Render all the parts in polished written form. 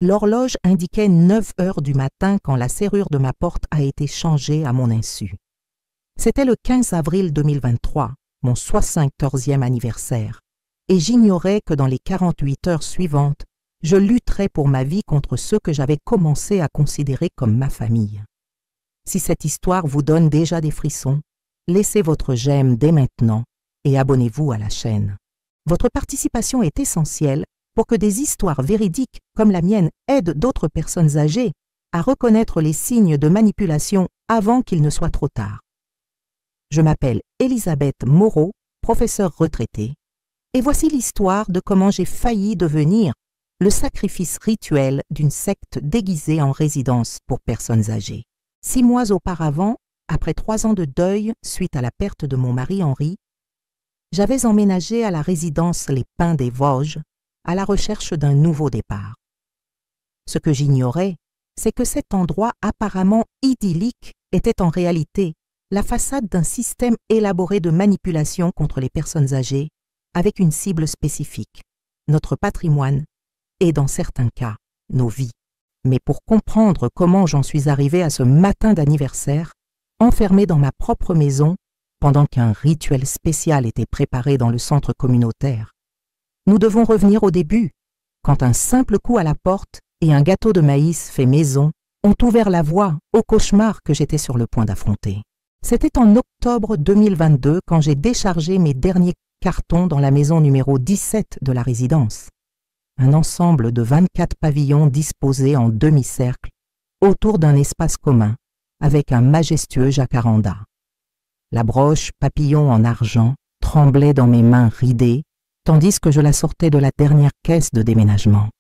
L'horloge indiquait 9 heures du matin quand la serrure de ma porte a été changée à mon insu. C'était le 15 avril 2023, mon 74e anniversaire, et j'ignorais que dans les 48 heures suivantes, je lutterais pour ma vie contre ceux que j'avais commencé à considérer comme ma famille. Si cette histoire vous donne déjà des frissons, laissez votre j'aime dès maintenant et abonnez-vous à la chaîne. Votre participation est essentielle pour que des histoires véridiques comme la mienne aident d'autres personnes âgées à reconnaître les signes de manipulation avant qu'il ne soit trop tard. Je m'appelle Elisabeth Moreau, professeure retraitée, et voici l'histoire de comment j'ai failli devenir le sacrifice rituel d'une secte déguisée en résidence pour personnes âgées. 6 mois auparavant, après 3 ans de deuil suite à la perte de mon mari Henri, j'avais emménagé à la résidence Les Pins des Vosges à la recherche d'un nouveau départ. Ce que j'ignorais, c'est que cet endroit apparemment idyllique était en réalité la façade d'un système élaboré de manipulation contre les personnes âgées avec une cible spécifique, notre patrimoine et, dans certains cas, nos vies. Mais pour comprendre comment j'en suis arrivé à ce matin d'anniversaire, enfermé dans ma propre maison, pendant qu'un rituel spécial était préparé dans le centre communautaire, nous devons revenir au début, quand un simple coup à la porte et un gâteau de maïs fait maison ont ouvert la voie au cauchemar que j'étais sur le point d'affronter. C'était en octobre 2022 quand j'ai déchargé mes derniers cartons dans la maison numéro 17 de la résidence, un ensemble de 24 pavillons disposés en demi-cercle autour d'un espace commun avec un majestueux jacaranda. La broche papillon en argent tremblait dans mes mains ridées tandis que je la sortais de la dernière caisse de déménagement.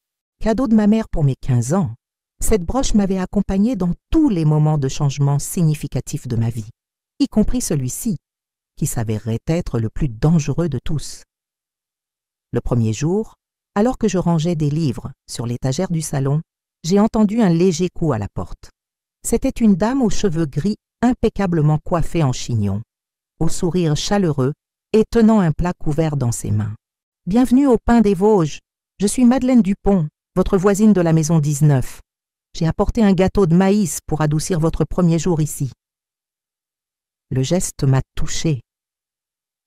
Cadeau de ma mère pour mes 15 ans, cette broche m'avait accompagnée dans tous les moments de changement significatifs de ma vie, y compris celui-ci, qui s'avérerait être le plus dangereux de tous. Le premier jour, alors que je rangeais des livres sur l'étagère du salon, j'ai entendu un léger coup à la porte. C'était une dame aux cheveux gris impeccablement coiffée en chignon, au sourire chaleureux et tenant un plat couvert dans ses mains. « Bienvenue au Pins des Vosges. Je suis Madeleine Dupont, votre voisine de la maison 19. J'ai apporté un gâteau de maïs pour adoucir votre premier jour ici. » Le geste m'a touchée.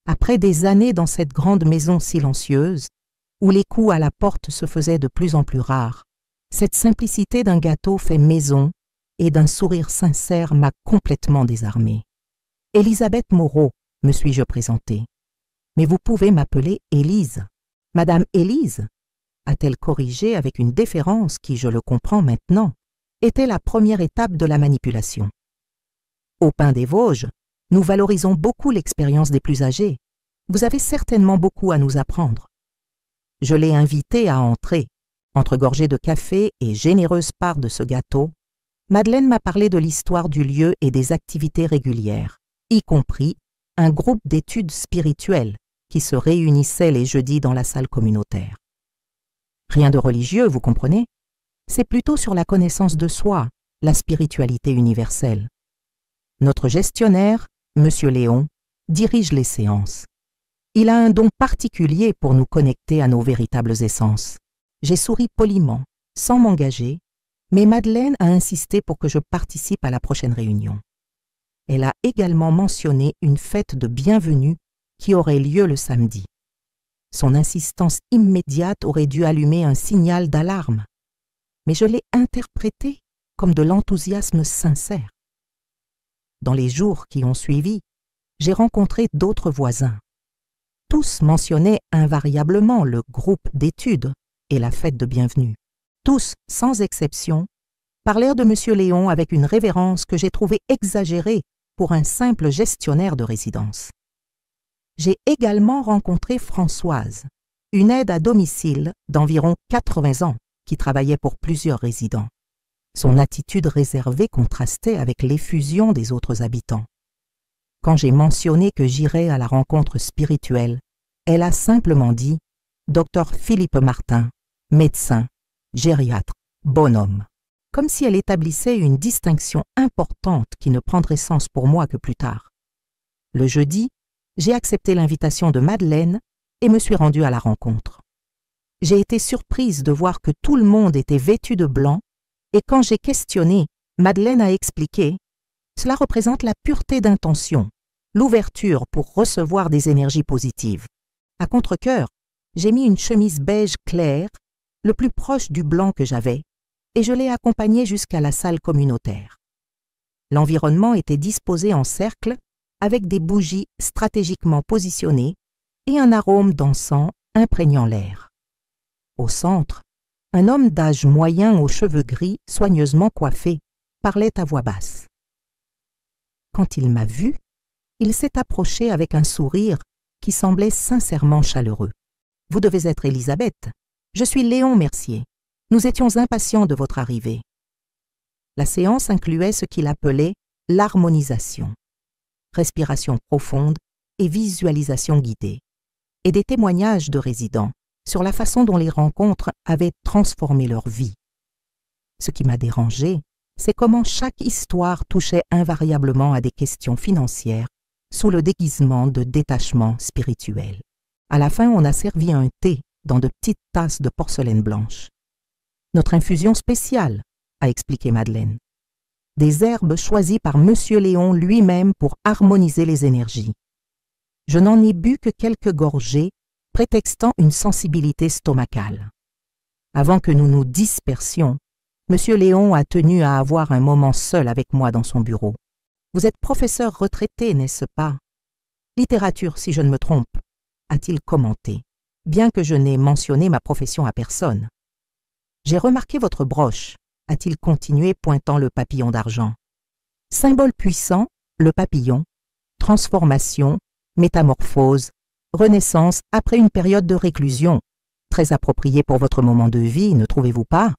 Après des années dans cette grande maison silencieuse, où les coups à la porte se faisaient de plus en plus rares, cette simplicité d'un gâteau fait maison et d'un sourire sincère m'a complètement désarmée. « Elisabeth Moreau, me suis-je présentée. Mais vous pouvez m'appeler Élise. Madame Élise, a-t-elle corrigé avec une déférence qui, je le comprends maintenant, était la première étape de la manipulation. Au Pins des Vosges, nous valorisons beaucoup l'expérience des plus âgés. Vous avez certainement beaucoup à nous apprendre. Je l'ai invitée à entrer. Entre gorgées de café et généreuse part de ce gâteau, Madeleine m'a parlé de l'histoire du lieu et des activités régulières, y compris un groupe d'études spirituelles qui se réunissait les jeudis dans la salle communautaire. Rien de religieux, vous comprenez? C'est plutôt sur la connaissance de soi, la spiritualité universelle. Notre gestionnaire, M. Léon, dirige les séances. Il a un don particulier pour nous connecter à nos véritables essences. J'ai souri poliment, sans m'engager, mais Madeleine a insisté pour que je participe à la prochaine réunion. Elle a également mentionné une fête de bienvenue qui aurait lieu le samedi. Son insistance immédiate aurait dû allumer un signal d'alarme, mais je l'ai interprété comme de l'enthousiasme sincère. Dans les jours qui ont suivi, j'ai rencontré d'autres voisins. Tous mentionnaient invariablement le groupe d'études et la fête de bienvenue. Tous, sans exception, parlèrent de M. Léon avec une révérence que j'ai trouvée exagérée pour un simple gestionnaire de résidence. J'ai également rencontré Françoise, une aide à domicile d'environ 80 ans qui travaillait pour plusieurs résidents. Son attitude réservée contrastait avec l'effusion des autres habitants. Quand j'ai mentionné que j'irais à la rencontre spirituelle, elle a simplement dit « Dr Philippe Martin, médecin, gériatre, bonhomme », comme si elle établissait une distinction importante qui ne prendrait sens pour moi que plus tard. Le jeudi, j'ai accepté l'invitation de Madeleine et me suis rendu à la rencontre. j'ai été surprise de voir que tout le monde était vêtu de blanc et quand j'ai questionné, Madeleine a expliqué « Cela représente la pureté d'intention, l'ouverture pour recevoir des énergies positives. » À contre-cœur, j'ai mis une chemise beige claire, le plus proche du blanc que j'avais, et je l'ai accompagnée jusqu'à la salle communautaire. L'environnement était disposé en cercle avec des bougies stratégiquement positionnées et un arôme d'encens imprégnant l'air. Au centre, un homme d'âge moyen aux cheveux gris, soigneusement coiffé, parlait à voix basse. Quand il m'a vu, il s'est approché avec un sourire qui semblait sincèrement chaleureux. « Vous devez être Elisabeth. Je suis Léon Mercier. Nous étions impatients de votre arrivée. » La séance incluait ce qu'il appelait l'harmonisation, respiration profonde et visualisation guidée, et des témoignages de résidents sur la façon dont les rencontres avaient transformé leur vie. Ce qui m'a dérangé, c'est comment chaque histoire touchait invariablement à des questions financières sous le déguisement de détachement spirituel. À la fin, on a servi un thé dans de petites tasses de porcelaine blanche. « Notre infusion spéciale », a expliqué Madeleine. « Des herbes choisies par Monsieur Léon lui-même pour harmoniser les énergies. Je n'en ai bu que quelques gorgées, prétextant une sensibilité stomacale. Avant que nous nous dispersions, Monsieur Léon a tenu à avoir un moment seul avec moi dans son bureau. « Vous êtes professeur retraité, n'est-ce pas? Littérature, si je ne me trompe, » a-t-il commenté, bien que je n'ai mentionné ma profession à personne. « J'ai remarqué votre broche, » a-t-il continué pointant le papillon d'argent. « Symbole puissant, le papillon, transformation, métamorphose, renaissance après une période de réclusion, très appropriée pour votre moment de vie, ne trouvez-vous pas? »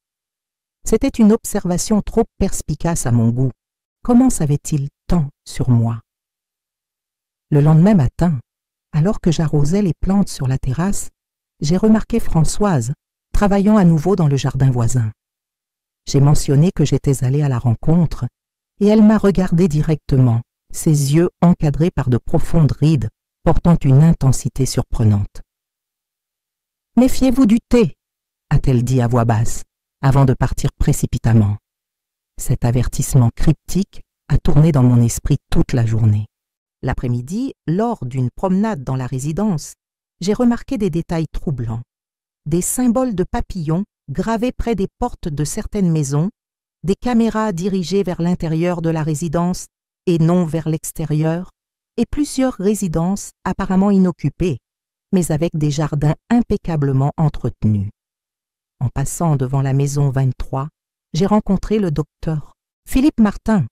C'était une observation trop perspicace à mon goût. Comment savait-il tant sur moi? Le lendemain matin, alors que j'arrosais les plantes sur la terrasse, j'ai remarqué Françoise travaillant à nouveau dans le jardin voisin. J'ai mentionné que j'étais allée à la rencontre et elle m'a regardé directement, ses yeux encadrés par de profondes rides portant une intensité surprenante. « Méfiez-vous du thé », a-t-elle dit à voix basse, avant de partir précipitamment. Cet avertissement cryptique a tourné dans mon esprit toute la journée. L'après-midi, lors d'une promenade dans la résidence, j'ai remarqué des détails troublants. Des symboles de papillons gravés près des portes de certaines maisons, des caméras dirigées vers l'intérieur de la résidence et non vers l'extérieur, et plusieurs résidences apparemment inoccupées, mais avec des jardins impeccablement entretenus. En passant devant la maison 23, j'ai rencontré le docteur Philippe Martin,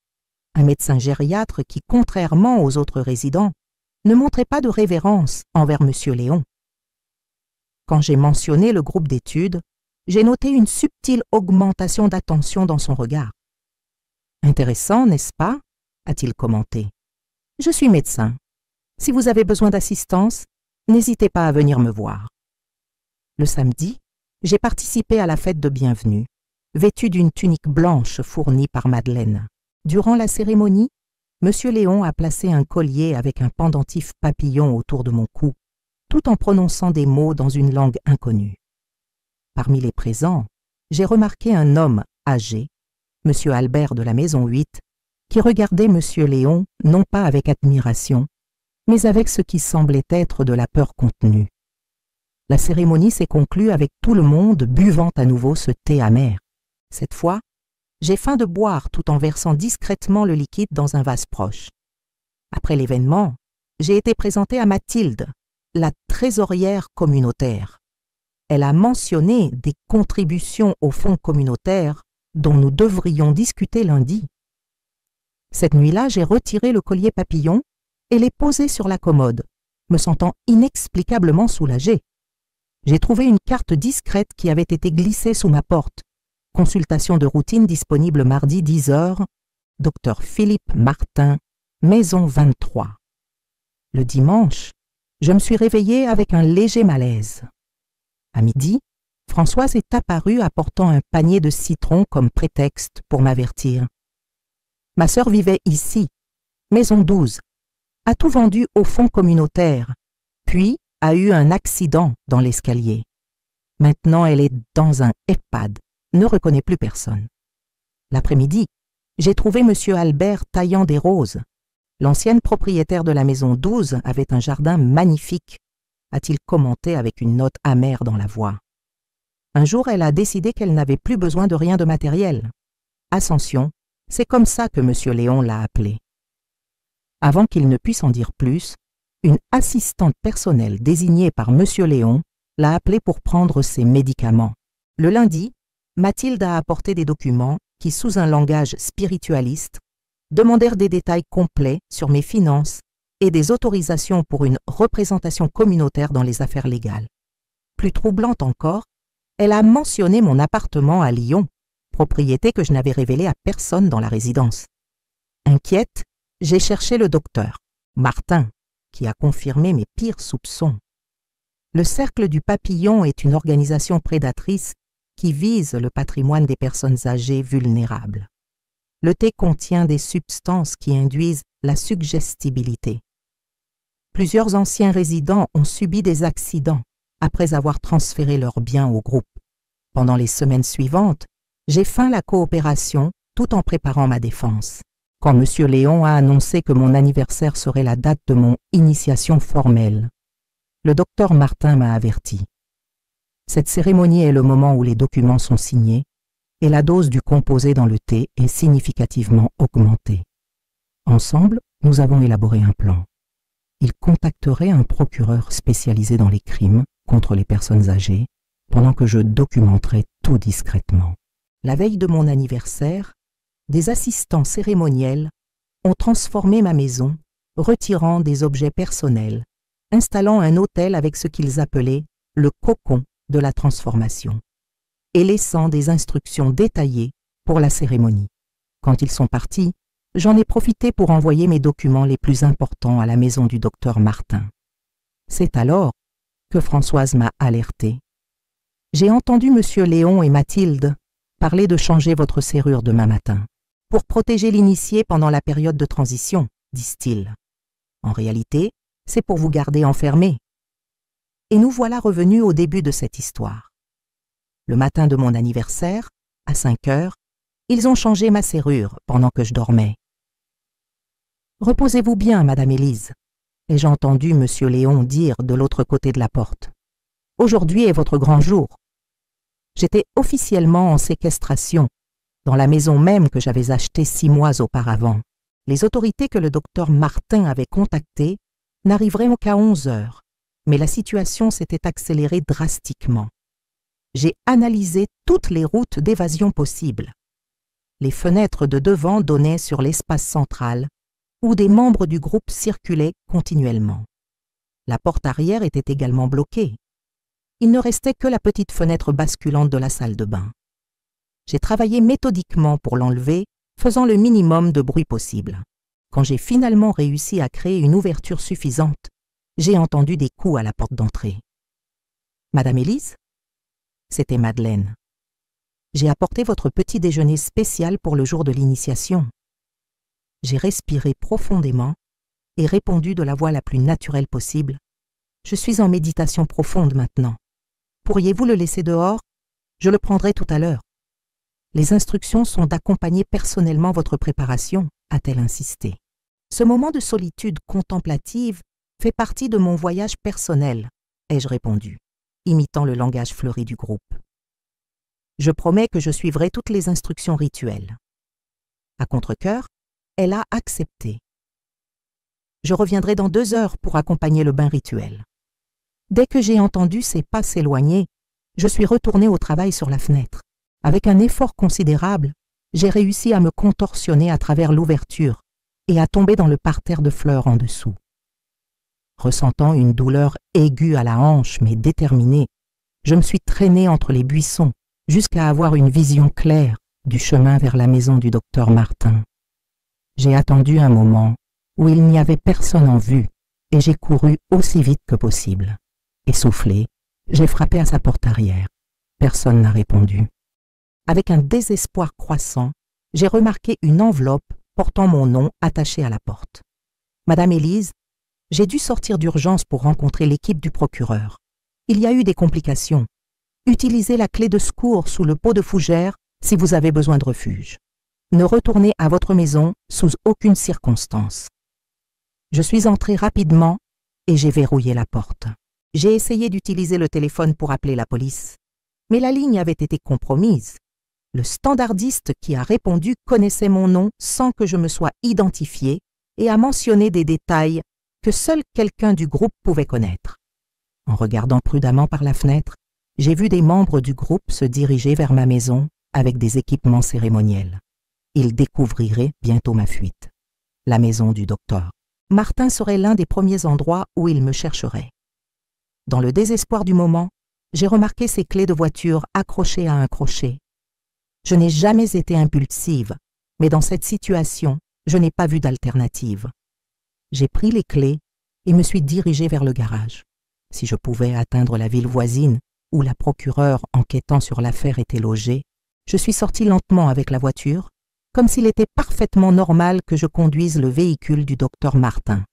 un médecin gériatre qui, contrairement aux autres résidents, ne montrait pas de révérence envers M. Léon. Quand j'ai mentionné le groupe d'études, j'ai noté une subtile augmentation d'attention dans son regard. « Intéressant, n'est-ce pas ?» a-t-il commenté. « Je suis médecin. Si vous avez besoin d'assistance, n'hésitez pas à venir me voir. » Le samedi, j'ai participé à la fête de bienvenue, vêtue d'une tunique blanche fournie par Madeleine. Durant la cérémonie, M. Léon a placé un collier avec un pendentif papillon autour de mon cou, tout en prononçant des mots dans une langue inconnue. Parmi les présents, j'ai remarqué un homme âgé, M. Albert de la maison 8, qui regardait M. Léon non pas avec admiration, mais avec ce qui semblait être de la peur contenue. La cérémonie s'est conclue avec tout le monde buvant à nouveau ce thé amer. Cette fois, j'ai faim de boire tout en versant discrètement le liquide dans un vase proche. Après l'événement, j'ai été présentée à Mathilde, la trésorière communautaire. Elle a mentionné des contributions au fonds communautaire dont nous devrions discuter lundi. Cette nuit-là, j'ai retiré le collier papillon et l'ai posé sur la commode, me sentant inexplicablement soulagée. J'ai trouvé une carte discrète qui avait été glissée sous ma porte. Consultation de routine disponible mardi 10h, Dr Philippe Martin, maison 23. Le dimanche, je me suis réveillée avec un léger malaise. À midi, Françoise est apparue apportant un panier de citrons comme prétexte pour m'avertir. Ma sœur vivait ici, maison 12, a tout vendu au fonds communautaire, puis a eu un accident dans l'escalier. Maintenant, elle est dans un EHPAD, ne reconnaît plus personne. L'après-midi, j'ai trouvé M. Albert taillant des roses. L'ancienne propriétaire de la maison 12 avait un jardin magnifique, a-t-il commenté avec une note amère dans la voix. Un jour, elle a décidé qu'elle n'avait plus besoin de rien de matériel. Ascension, c'est comme ça que M. Léon l'a appelé. Avant qu'il ne puisse en dire plus, une assistante personnelle désignée par M. Léon l'a appelé pour prendre ses médicaments. Le lundi, Mathilde a apporté des documents qui, sous un langage spiritualiste, demandèrent des détails complets sur mes finances et des autorisations pour une représentation communautaire dans les affaires légales. Plus troublante encore, elle a mentionné mon appartement à Lyon, propriété que je n'avais révélée à personne dans la résidence. Inquiète, j'ai cherché le docteur, Martin, qui a confirmé mes pires soupçons. Le Cercle du Papillon est une organisation prédatrice qui vise le patrimoine des personnes âgées vulnérables. Le thé contient des substances qui induisent la suggestibilité. Plusieurs anciens résidents ont subi des accidents après avoir transféré leurs biens au groupe. Pendant les semaines suivantes, j'ai feint la coopération tout en préparant ma défense. Quand M. Léon a annoncé que mon anniversaire serait la date de mon initiation formelle, le docteur Martin m'a averti. Cette cérémonie est le moment où les documents sont signés et la dose du composé dans le thé est significativement augmentée. Ensemble, nous avons élaboré un plan. Il contacterait un procureur spécialisé dans les crimes contre les personnes âgées pendant que je documenterai tout discrètement. La veille de mon anniversaire, des assistants cérémoniels ont transformé ma maison, retirant des objets personnels, installant un autel avec ce qu'ils appelaient le cocon de la transformation, et laissant des instructions détaillées pour la cérémonie. Quand ils sont partis, j'en ai profité pour envoyer mes documents les plus importants à la maison du docteur Martin. C'est alors que Françoise m'a alerté. J'ai entendu M. Léon et Mathilde parler de changer votre serrure demain matin, pour protéger l'initié pendant la période de transition, disent-ils. En réalité, c'est pour vous garder enfermé. Et nous voilà revenus au début de cette histoire. Le matin de mon anniversaire, à 5 heures, ils ont changé ma serrure pendant que je dormais. « Reposez-vous bien, Madame Élise », ai-je entendu M. Léon dire de l'autre côté de la porte. « Aujourd'hui est votre grand jour. » J'étais officiellement en séquestration, dans la maison même que j'avais achetée 6 mois auparavant. Les autorités que le docteur Martin avait contactées n'arriveraient qu'à 11 heures, mais la situation s'était accélérée drastiquement. J'ai analysé toutes les routes d'évasion possibles. Les fenêtres de devant donnaient sur l'espace central, où des membres du groupe circulaient continuellement. La porte arrière était également bloquée. Il ne restait que la petite fenêtre basculante de la salle de bain. J'ai travaillé méthodiquement pour l'enlever, faisant le minimum de bruit possible. Quand j'ai finalement réussi à créer une ouverture suffisante, j'ai entendu des coups à la porte d'entrée. « Madame Élise ?» C'était Madeleine. « J'ai apporté votre petit déjeuner spécial pour le jour de l'initiation. » J'ai respiré profondément et répondu de la voix la plus naturelle possible. « Je suis en méditation profonde maintenant. Pourriez-vous le laisser dehors? Je le prendrai tout à l'heure. » Les instructions sont d'accompagner personnellement votre préparation, a-t-elle insisté. Ce moment de solitude contemplative fait partie de mon voyage personnel, ai-je répondu, imitant le langage fleuri du groupe. Je promets que je suivrai toutes les instructions rituelles. À contre-cœur, elle a accepté. Je reviendrai dans 2 heures pour accompagner le bain rituel. Dès que j'ai entendu ses pas s'éloigner, je suis retournée au travail sur la fenêtre. Avec un effort considérable, j'ai réussi à me contorsionner à travers l'ouverture et à tomber dans le parterre de fleurs en dessous. Ressentant une douleur aiguë à la hanche mais déterminée, je me suis traînée entre les buissons jusqu'à avoir une vision claire du chemin vers la maison du docteur Martin. J'ai attendu un moment où il n'y avait personne en vue et j'ai couru aussi vite que possible. Essoufflé, j'ai frappé à sa porte arrière. Personne n'a répondu. Avec un désespoir croissant, j'ai remarqué une enveloppe portant mon nom attaché à la porte. « Madame Élise, j'ai dû sortir d'urgence pour rencontrer l'équipe du procureur. Il y a eu des complications. Utilisez la clé de secours sous le pot de fougère si vous avez besoin de refuge. Ne retournez à votre maison sous aucune circonstance. Je suis entrée rapidement et j'ai verrouillé la porte. J'ai essayé d'utiliser le téléphone pour appeler la police, mais la ligne avait été compromise. Le standardiste qui a répondu connaissait mon nom sans que je me sois identifiée et a mentionné des détails que seul quelqu'un du groupe pouvait connaître. En regardant prudemment par la fenêtre, j'ai vu des membres du groupe se diriger vers ma maison avec des équipements cérémoniels. Ils découvriraient bientôt ma fuite. La maison du docteur. Martin serait l'un des premiers endroits où il me chercherait. Dans le désespoir du moment, j'ai remarqué ses clés de voiture accrochées à un crochet. Je n'ai jamais été impulsive, mais dans cette situation, je n'ai pas vu d'alternative. J'ai pris les clés et me suis dirigée vers le garage. Si je pouvais atteindre la ville voisine, où la procureure enquêtant sur l'affaire était logée, je suis sortie lentement avec la voiture, comme s'il était parfaitement normal que je conduise le véhicule du docteur Martin.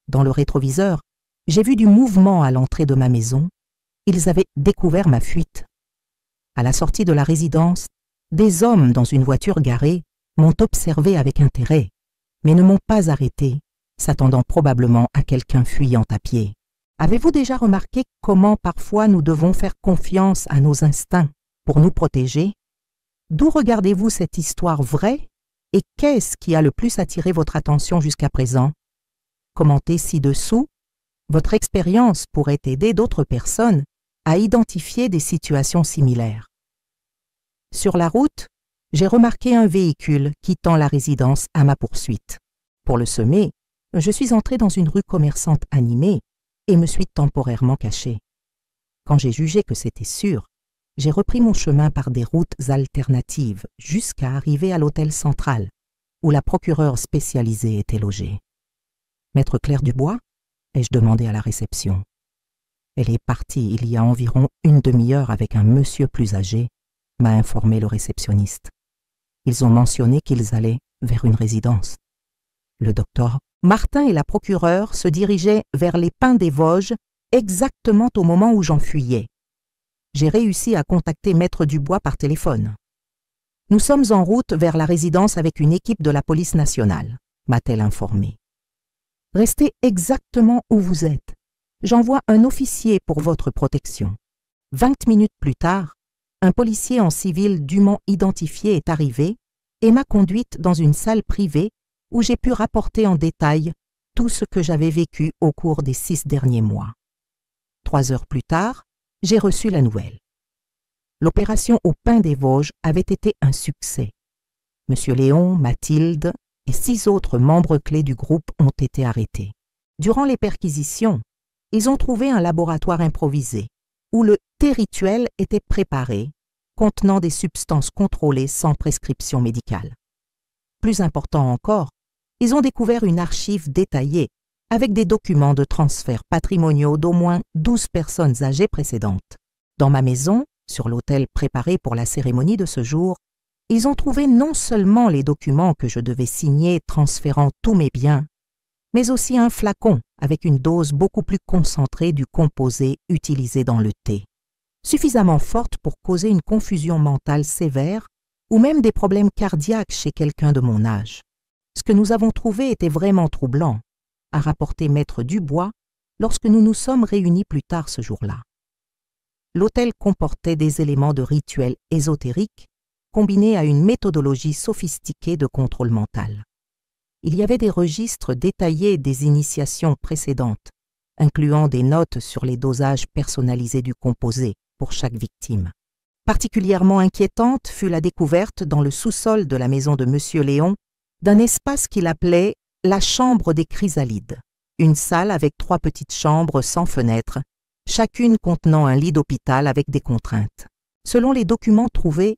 Dans le rétroviseur, j'ai vu du mouvement à l'entrée de ma maison. Ils avaient découvert ma fuite. À la sortie de la résidence, des hommes dans une voiture garée m'ont observé avec intérêt, mais ne m'ont pas arrêté, s'attendant probablement à quelqu'un fuyant à pied. Avez-vous déjà remarqué comment parfois nous devons faire confiance à nos instincts pour nous protéger? D'où regardez-vous cette histoire vraie et qu'est-ce qui a le plus attiré votre attention jusqu'à présent? Commentez ci-dessous. Votre expérience pourrait aider d'autres personnes à identifier des situations similaires. Sur la route, j'ai remarqué un véhicule quittant la résidence à ma poursuite. Pour le semer, je suis entrée dans une rue commerçante animée et me suis temporairement cachée. Quand j'ai jugé que c'était sûr, j'ai repris mon chemin par des routes alternatives jusqu'à arriver à l'hôtel central, où la procureure spécialisée était logée. « Maître Claire Dubois ?» ai-je demandé à la réception. Elle est partie il y a environ une demi-heure avec un monsieur plus âgé, m'a informé le réceptionniste. Ils ont mentionné qu'ils allaient vers une résidence. Le docteur Martin et la procureure se dirigeaient vers les Pins des Vosges exactement au moment où j'enfuyais. J'ai réussi à contacter Maître Dubois par téléphone. Nous sommes en route vers la résidence avec une équipe de la police nationale, m'a-t-elle informé. Restez exactement où vous êtes. J'envoie un officier pour votre protection. 20 minutes plus tard, un policier en civil dûment identifié est arrivé et m'a conduite dans une salle privée où j'ai pu rapporter en détail tout ce que j'avais vécu au cours des 6 derniers mois. 3 heures plus tard, j'ai reçu la nouvelle. L'opération au Pins des Vosges avait été un succès. Monsieur Léon, Mathilde et 6 autres membres clés du groupe ont été arrêtés. Durant les perquisitions, ils ont trouvé un laboratoire improvisé où le thé-rituel était préparé, contenant des substances contrôlées sans prescription médicale. Plus important encore, ils ont découvert une archive détaillée avec des documents de transfert patrimoniaux d'au moins 12 personnes âgées précédentes. Dans ma maison, sur l'autel préparé pour la cérémonie de ce jour, ils ont trouvé non seulement les documents que je devais signer transférant tous mes biens, mais aussi un flacon avec une dose beaucoup plus concentrée du composé utilisé dans le thé, suffisamment forte pour causer une confusion mentale sévère ou même des problèmes cardiaques chez quelqu'un de mon âge. Ce que nous avons trouvé était vraiment troublant, a rapporté Maître Dubois lorsque nous nous sommes réunis plus tard ce jour-là. L'autel comportait des éléments de rituel ésotérique combinés à une méthodologie sophistiquée de contrôle mental. Il y avait des registres détaillés des initiations précédentes, incluant des notes sur les dosages personnalisés du composé pour chaque victime. Particulièrement inquiétante fut la découverte dans le sous-sol de la maison de Monsieur Léon d'un espace qu'il appelait la chambre des chrysalides, une salle avec 3 petites chambres sans fenêtres, chacune contenant un lit d'hôpital avec des contraintes. Selon les documents trouvés,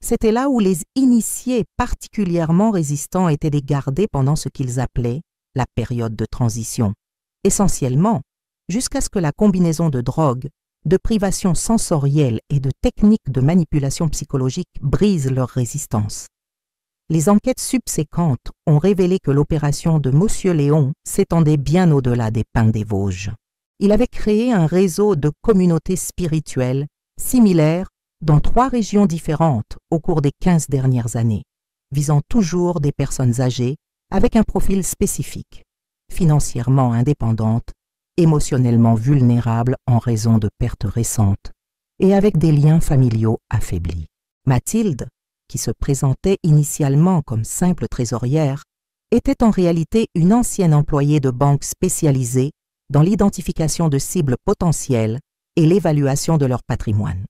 c'était là où les initiés particulièrement résistants étaient gardés pendant ce qu'ils appelaient la période de transition, essentiellement jusqu'à ce que la combinaison de drogues, de privations sensorielles et de techniques de manipulation psychologique brise leur résistance. Les enquêtes subséquentes ont révélé que l'opération de Monsieur Léon s'étendait bien au-delà des Pins des Vosges. Il avait créé un réseau de communautés spirituelles similaires dans 3 régions différentes au cours des 15 dernières années, visant toujours des personnes âgées avec un profil spécifique, financièrement indépendantes, émotionnellement vulnérables en raison de pertes récentes et avec des liens familiaux affaiblis. Mathilde, qui se présentait initialement comme simple trésorière, était en réalité une ancienne employée de banque spécialisée dans l'identification de cibles potentielles et l'évaluation de leur patrimoine.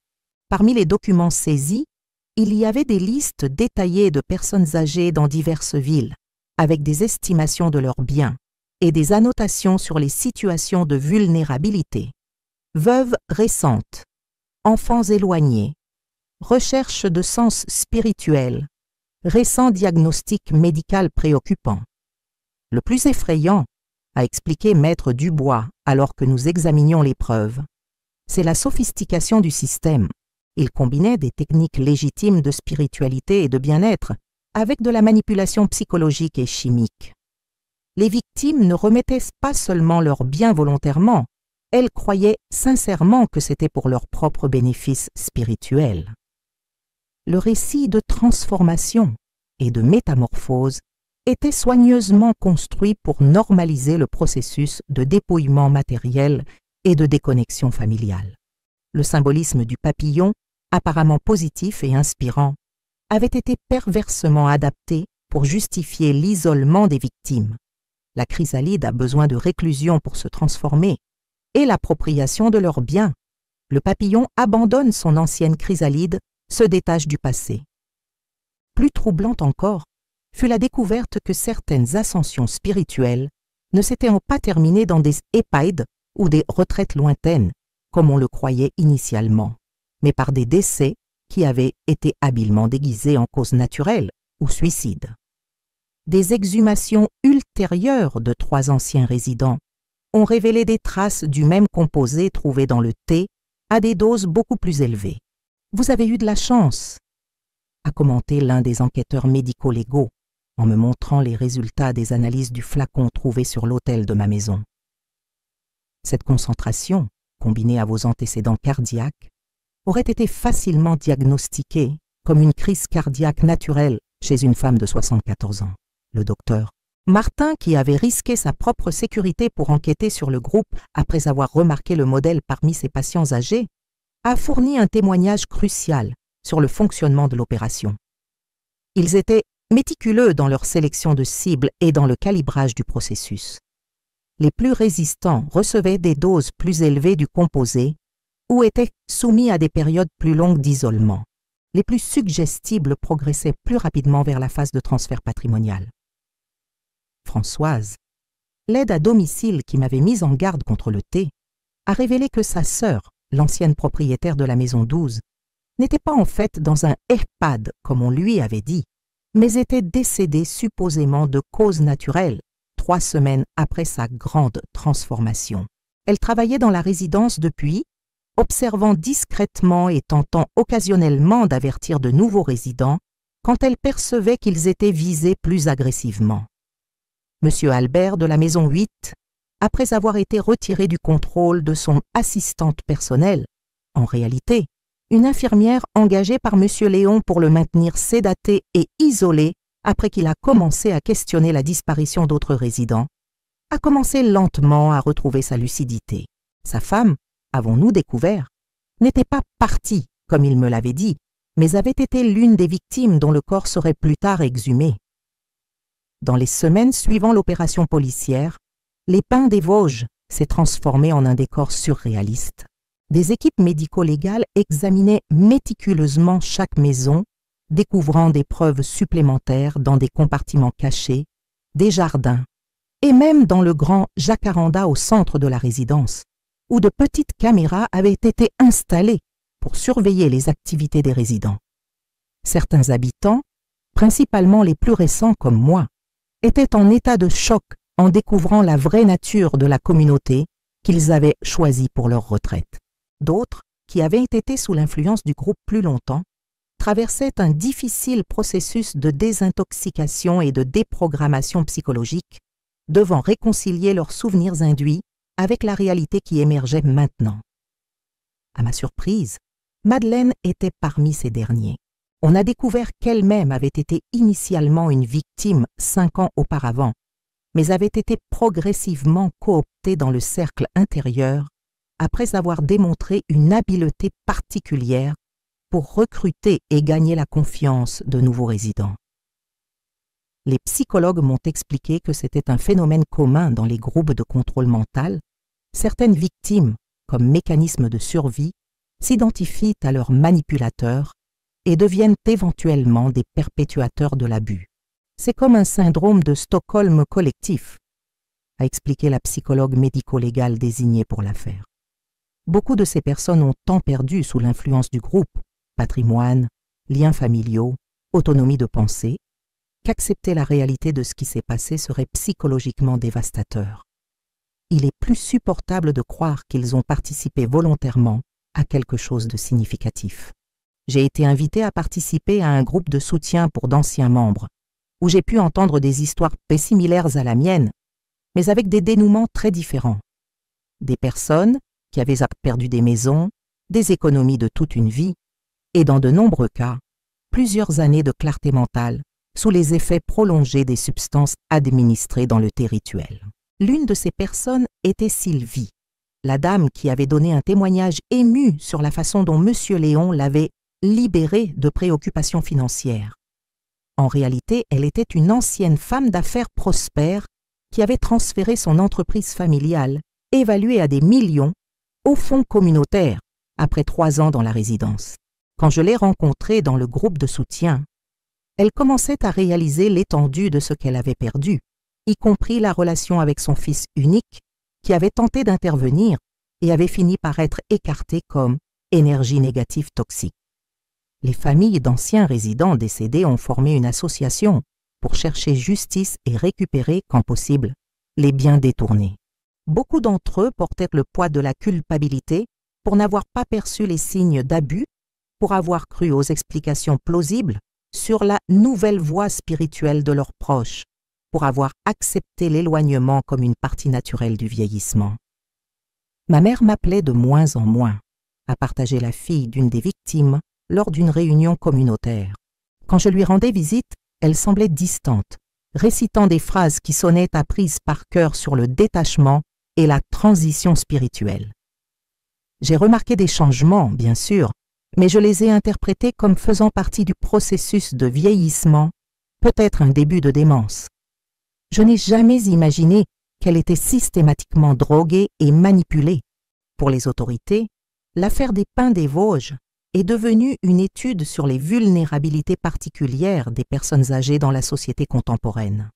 Parmi les documents saisis, il y avait des listes détaillées de personnes âgées dans diverses villes, avec des estimations de leurs biens et des annotations sur les situations de vulnérabilité. Veuves récentes, enfants éloignés, recherche de sens spirituel, récent diagnostic médical préoccupant. Le plus effrayant, a expliqué Maître Dubois alors que nous examinions les preuves, c'est la sophistication du système. Il combinait des techniques légitimes de spiritualité et de bien-être avec de la manipulation psychologique et chimique. Les victimes ne remettaient pas seulement leurs biens volontairement, elles croyaient sincèrement que c'était pour leur propre bénéfice spirituel. Le récit de transformation et de métamorphose était soigneusement construit pour normaliser le processus de dépouillement matériel et de déconnexion familiale. Le symbolisme du papillon, apparemment positif et inspirant, avait été perversement adapté pour justifier l'isolement des victimes. La chrysalide a besoin de réclusion pour se transformer et l'appropriation de leurs biens. Le papillon abandonne son ancienne chrysalide, se détache du passé. Plus troublante encore fut la découverte que certaines ascensions spirituelles ne s'étaient pas terminées dans des EHPAD ou des retraites lointaines, comme on le croyait initialement, mais par des décès qui avaient été habilement déguisés en cause naturelle ou suicide. Des exhumations ultérieures de 3 anciens résidents ont révélé des traces du même composé trouvé dans le thé à des doses beaucoup plus élevées. « Vous avez eu de la chance », a commenté l'un des enquêteurs médico-légaux en me montrant les résultats des analyses du flacon trouvé sur l'autel de ma maison. Cette concentration, combinée à vos antécédents cardiaques, aurait été facilement diagnostiquée comme une crise cardiaque naturelle chez une femme de 74 ans. Le docteur Martin, qui avait risqué sa propre sécurité pour enquêter sur le groupe après avoir remarqué le modèle parmi ses patients âgés, a fourni un témoignage crucial sur le fonctionnement de l'opération. Ils étaient méticuleux dans leur sélection de cibles et dans le calibrage du processus. Les plus résistants recevaient des doses plus élevées du composé ou étaient soumis à des périodes plus longues d'isolement. Les plus suggestibles progressaient plus rapidement vers la phase de transfert patrimonial. Françoise, l'aide à domicile qui m'avait mise en garde contre le thé, a révélé que sa sœur, l'ancienne propriétaire de la maison 12, n'était pas en fait dans un EHPAD comme on lui avait dit, mais était décédée supposément de cause naturelle 3 semaines après sa grande transformation. Elle travaillait dans la résidence depuis, observant discrètement et tentant occasionnellement d'avertir de nouveaux résidents quand elle percevait qu'ils étaient visés plus agressivement. Monsieur Albert de la maison 8, après avoir été retiré du contrôle de son assistante personnelle, en réalité, une infirmière engagée par Monsieur Léon pour le maintenir sédaté et isolé après qu'il a commencé à questionner la disparition d'autres résidents, a commencé lentement à retrouver sa lucidité. Sa femme, avons-nous découvert, n'était pas partie, comme il me l'avait dit, mais avait été l'une des victimes dont le corps serait plus tard exhumé. Dans les semaines suivant l'opération policière, les Pins des Vosges s'est transformé en un décor surréaliste. Des équipes médico-légales examinaient méticuleusement chaque maison, découvrant des preuves supplémentaires dans des compartiments cachés, des jardins, et même dans le grand jacaranda au centre de la résidence, où de petites caméras avaient été installées pour surveiller les activités des résidents. Certains habitants, principalement les plus récents comme moi, étaient en état de choc en découvrant la vraie nature de la communauté qu'ils avaient choisie pour leur retraite. D'autres, qui avaient été sous l'influence du groupe plus longtemps, traversaient un difficile processus de désintoxication et de déprogrammation psychologique, devant réconcilier leurs souvenirs induits avec la réalité qui émergeait maintenant. À ma surprise, Madeleine était parmi ces derniers. On a découvert qu'elle-même avait été initialement une victime 5 ans auparavant, mais avait été progressivement cooptée dans le cercle intérieur après avoir démontré une habileté particulière pour recruter et gagner la confiance de nouveaux résidents. Les psychologues m'ont expliqué que c'était un phénomène commun dans les groupes de contrôle mental. Certaines victimes, comme mécanisme de survie, s'identifient à leurs manipulateurs et deviennent éventuellement des perpétuateurs de l'abus. C'est comme un syndrome de Stockholm collectif, a expliqué la psychologue médico-légale désignée pour l'affaire. Beaucoup de ces personnes ont tant perdu sous l'influence du groupe, patrimoine, liens familiaux, autonomie de pensée, qu'accepter la réalité de ce qui s'est passé serait psychologiquement dévastateur. Il est plus supportable de croire qu'ils ont participé volontairement à quelque chose de significatif. J'ai été invitée à participer à un groupe de soutien pour d'anciens membres, où j'ai pu entendre des histoires similaires à la mienne, mais avec des dénouements très différents. Des personnes qui avaient perdu des maisons, des économies de toute une vie, et dans de nombreux cas, plusieurs années de clarté mentale sous les effets prolongés des substances administrées dans le thé rituel. L'une de ces personnes était Sylvie, la dame qui avait donné un témoignage ému sur la façon dont M. Léon l'avait libérée de préoccupations financières. En réalité, elle était une ancienne femme d'affaires prospère qui avait transféré son entreprise familiale, évaluée à des millions, au fonds communautaire après 3 ans dans la résidence. Quand je l'ai rencontrée dans le groupe de soutien, elle commençait à réaliser l'étendue de ce qu'elle avait perdu, y compris la relation avec son fils unique, qui avait tenté d'intervenir et avait fini par être écarté comme énergie négative toxique. Les familles d'anciens résidents décédés ont formé une association pour chercher justice et récupérer, quand possible, les biens détournés. Beaucoup d'entre eux portaient le poids de la culpabilité pour n'avoir pas perçu les signes d'abus, pour avoir cru aux explications plausibles sur la nouvelle voie spirituelle de leurs proches, pour avoir accepté l'éloignement comme une partie naturelle du vieillissement. Ma mère m'appelait de moins en moins à partager la fille d'une des victimes lors d'une réunion communautaire. Quand je lui rendais visite, elle semblait distante, récitant des phrases qui sonnaient apprises par cœur sur le détachement et la transition spirituelle. J'ai remarqué des changements, bien sûr, mais je les ai interprétés comme faisant partie du processus de vieillissement, peut-être un début de démence. Je n'ai jamais imaginé qu'elle était systématiquement droguée et manipulée. Pour les autorités, l'affaire des Pins des Vosges est devenue une étude sur les vulnérabilités particulières des personnes âgées dans la société contemporaine.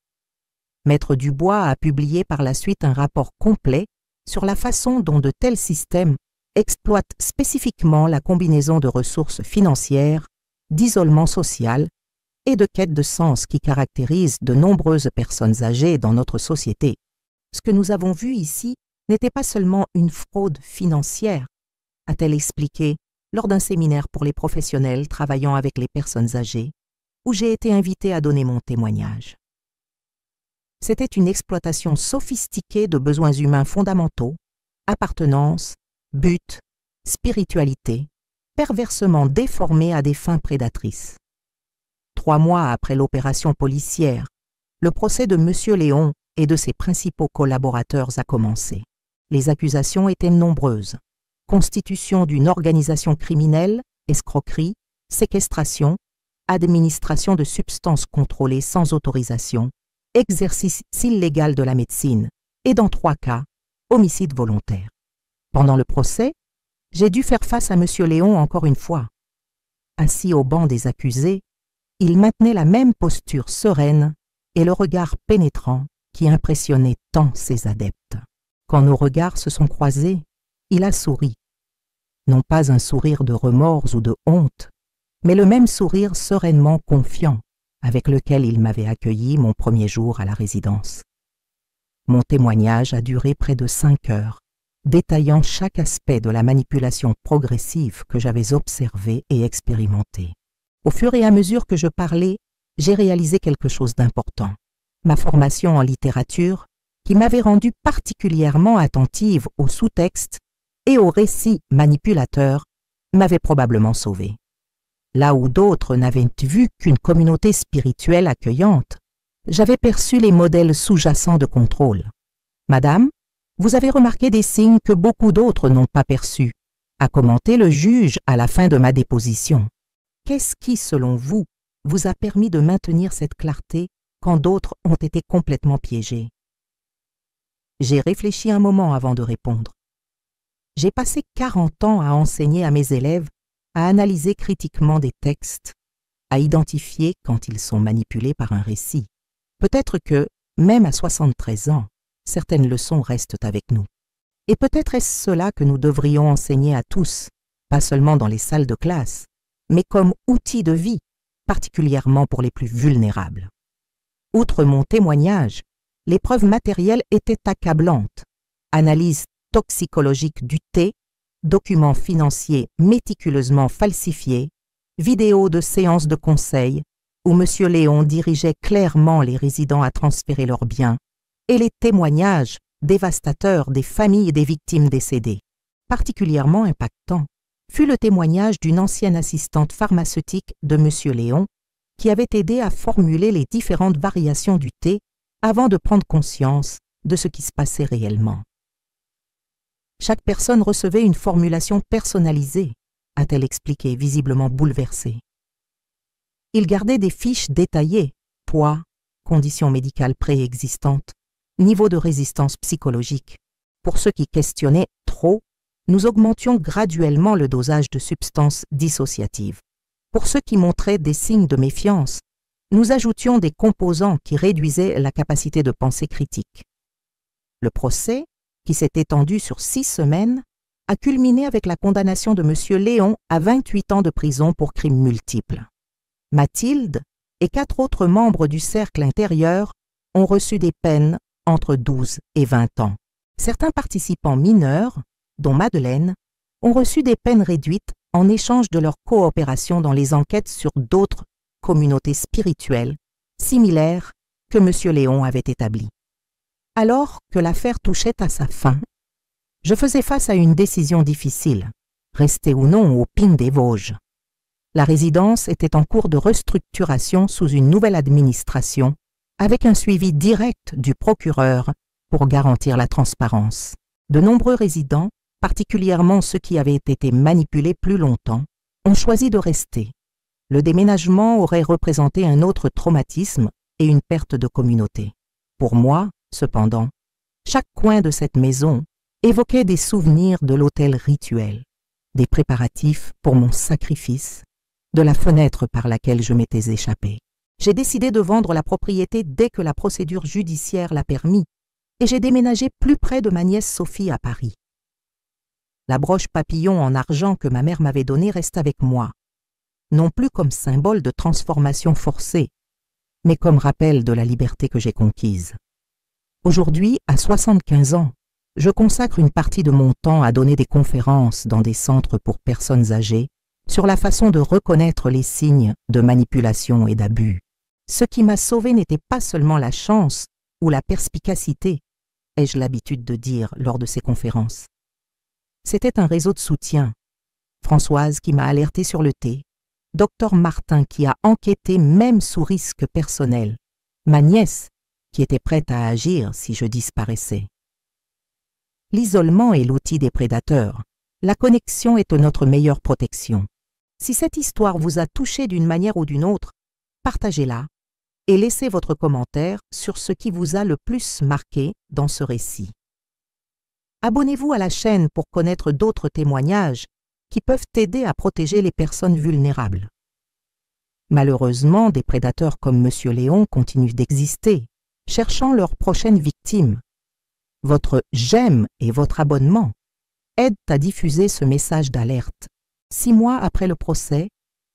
Maître Dubois a publié par la suite un rapport complet sur la façon dont de tels systèmes exploitent spécifiquement la combinaison de ressources financières, d'isolement social et de quête de sens qui caractérise de nombreuses personnes âgées dans notre société. Ce que nous avons vu ici n'était pas seulement une fraude financière, a-t-elle expliqué lors d'un séminaire pour les professionnels travaillant avec les personnes âgées, où j'ai été invitée à donner mon témoignage. C'était une exploitation sophistiquée de besoins humains fondamentaux, appartenance, but, spiritualité, perversement déformés à des fins prédatrices. 3 mois après l'opération policière, le procès de M. Léon et de ses principaux collaborateurs a commencé. Les accusations étaient nombreuses. Constitution d'une organisation criminelle, escroquerie, séquestration, administration de substances contrôlées sans autorisation, exercice illégal de la médecine et, dans 3 cas, homicide volontaire. Pendant le procès, j'ai dû faire face à M. Léon encore une fois. Assis au banc des accusés, il maintenait la même posture sereine et le regard pénétrant qui impressionnait tant ses adeptes. Quand nos regards se sont croisés, il a souri. Non pas un sourire de remords ou de honte, mais le même sourire sereinement confiant avec lequel il m'avait accueilli mon premier jour à la résidence. Mon témoignage a duré près de 5 heures, détaillant chaque aspect de la manipulation progressive que j'avais observée et expérimentée. Au fur et à mesure que je parlais, j'ai réalisé quelque chose d'important. Ma formation en littérature, qui m'avait rendue particulièrement attentive aux sous-textes et aux récits manipulateurs, m'avait probablement sauvé. Là où d'autres n'avaient vu qu'une communauté spirituelle accueillante, j'avais perçu les modèles sous-jacents de contrôle. Madame, vous avez remarqué des signes que beaucoup d'autres n'ont pas perçus, a commenté le juge à la fin de ma déposition. Qu'est-ce qui, selon vous, vous a permis de maintenir cette clarté quand d'autres ont été complètement piégés? J'ai réfléchi un moment avant de répondre. J'ai passé 40 ans à enseigner à mes élèves à analyser critiquement des textes, à identifier quand ils sont manipulés par un récit. Peut-être que, même à 73 ans, certaines leçons restent avec nous. Et peut-être est-ce cela que nous devrions enseigner à tous, pas seulement dans les salles de classe, mais comme outil de vie, particulièrement pour les plus vulnérables. Outre mon témoignage, les preuves matérielles étaient accablantes. Analyse toxicologique du thé, documents financiers méticuleusement falsifiés, vidéos de séances de conseil où M. Léon dirigeait clairement les résidents à transférer leurs biens, et les témoignages dévastateurs des familles des victimes décédées. Particulièrement impactant fut le témoignage d'une ancienne assistante pharmaceutique de M. Léon qui avait aidé à formuler les différentes variations du thé avant de prendre conscience de ce qui se passait réellement. Chaque personne recevait une formulation personnalisée, a-t-elle expliqué, visiblement bouleversée. Il gardait des fiches détaillées, poids, conditions médicales préexistantes, niveau de résistance psychologique. Pour ceux qui questionnaient trop, nous augmentions graduellement le dosage de substances dissociatives. Pour ceux qui montraient des signes de méfiance, nous ajoutions des composants qui réduisaient la capacité de pensée critique. Le procès, qui s'est étendu sur 6 semaines, a culminé avec la condamnation de M. Léon à 28 ans de prison pour crimes multiples. Mathilde et 4 autres membres du cercle intérieur ont reçu des peines entre 12 et 20 ans. Certains participants mineurs, dont Madeleine, ont reçu des peines réduites en échange de leur coopération dans les enquêtes sur d'autres communautés spirituelles similaires que M. Léon avait établies. Alors que l'affaire touchait à sa fin, je faisais face à une décision difficile, rester ou non au Pin des Vosges. La résidence était en cours de restructuration sous une nouvelle administration, avec un suivi direct du procureur pour garantir la transparence. De nombreux résidents, particulièrement ceux qui avaient été manipulés plus longtemps, ont choisi de rester. Le déménagement aurait représenté un autre traumatisme et une perte de communauté. Pour moi, cependant, chaque coin de cette maison évoquait des souvenirs de l'autel rituel, des préparatifs pour mon sacrifice, de la fenêtre par laquelle je m'étais échappé. J'ai décidé de vendre la propriété dès que la procédure judiciaire l'a permis, et j'ai déménagé plus près de ma nièce Sophie à Paris. La broche papillon en argent que ma mère m'avait donnée reste avec moi, non plus comme symbole de transformation forcée, mais comme rappel de la liberté que j'ai conquise. Aujourd'hui, à 75 ans, je consacre une partie de mon temps à donner des conférences dans des centres pour personnes âgées sur la façon de reconnaître les signes de manipulation et d'abus. Ce qui m'a sauvé n'était pas seulement la chance ou la perspicacité, ai-je l'habitude de dire lors de ces conférences. C'était un réseau de soutien. Françoise qui m'a alerté sur le thé, Dr Martin qui a enquêté même sous risque personnel, ma nièce qui était prête à agir si je disparaissais. L'isolement est l'outil des prédateurs. La connexion est notre meilleure protection. Si cette histoire vous a touché d'une manière ou d'une autre, partagez-la et laissez votre commentaire sur ce qui vous a le plus marqué dans ce récit. Abonnez-vous à la chaîne pour connaître d'autres témoignages qui peuvent aider à protéger les personnes vulnérables. Malheureusement, des prédateurs comme M. Léon continuent d'exister, cherchant leur prochaine victime. Votre « j'aime » et votre abonnement aident à diffuser ce message d'alerte. 6 mois après le procès,